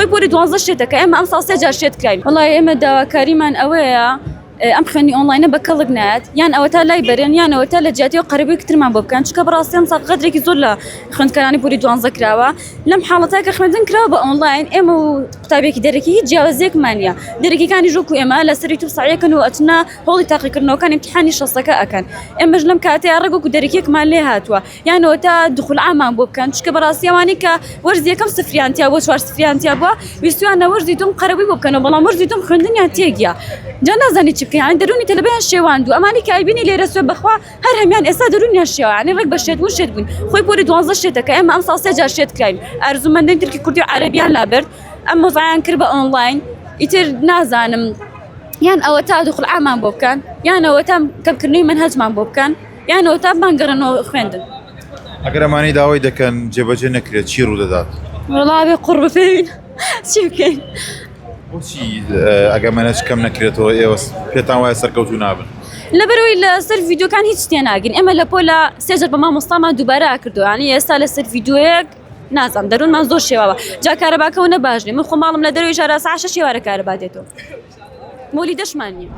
خۆی پۆری 12 شێتەکە ئێمە ئەم ساڵ سێ جار شێت کراین وڵای ئێمە داواکاریمان ئەوەیە ئەم خوێنی ئۆنلاینە بە کەڵک نایەت یان ئەوە تا لای بەرێن یانەوە تا لە جیاتی و قەرەبەی کترمان بۆ بکەن چکە بەڕاستی ئەم ساڵ قەدرێکی زۆر لە خوێندکارانی پۆری 12 کراوە لەم حاڵەتە کە خوێندن کراوە بە ئۆنلاین ئێمە و قوتابێکی دەرەکی هیچ جیاوازیەکمان نیە دەرەکیەکانی ژووکو ئێمە لەسەر یوتیوب ساعیەکەن و ئەچنە هۆڵی تاقیکردنەوەکان امتحانی شەستەکە ئەکەن ئێمەش لەم کاتەیە ڕێگوکو دەرەکیەکمان لێ هاتووە یانەوە تا دخول عامان بۆ بکەن چکە بەڕاستی ئەوانەی کە وەرزی یەکەم سفریانتیا بۆ 4 سفریانتیا بووە ویستویانە وەرزی دوم قەرەبەی بۆ بکەنەوە بەڵام وەرزی دوم خوێندنیان تێگیە جا نازانی چی بکەن دەرونی تەلەبەیان شێواندوو ئەمانی کە ئایبینی لێرە سوێ بەخوا هەر هەمیان ئێستا دەرونیان شێوە یعنی ڕێک بە شێتبوون شێت بوون خۆی پۆری 12 شێتەکە ئێمە ئەم ساڵ سێ جار شێت کراین ئارزومەندەی ترکی کوردی و عەرەبیان لابرد ئەم مۆزایان کرد بە ئۆنلاین ئیتر نازانم یان ئەوە تا دخول عامان بۆ بکەن یانەوە تا کەمکردنەوەی مەنهەجمان بۆ بکەن یانەوە تا بمانگەڕنەوە خوێندن ئەگەر ئەمانەی داوای دەکەن جێبەجێ نەکرێت چی ڕوو دەدات؟ وڵاوێ قوڕ بفێن چی بکەین؟ بۆچی ئەگە مەنهەج کەم نەکرێتەوە ئێوە پێتان وایە سەرکەوتوو نابن؟ لەبەرەوەی لەسەر ڤیدیۆکان هیچ شتێ ناگین ئێمە لە پۆلە سێجار بە مامۆستامان دووبارە کردووە ینی ئێستا لەسەر ڤیدیۆیەک نازانم دەروونمان زۆر شێواوە جا کارەباکەەوە نەباش نیە من خۆ ماڵم لە دەروی ژارە ساعت 6 شێوارە کارەبا دێتەوە مۆلی دەشمان نییە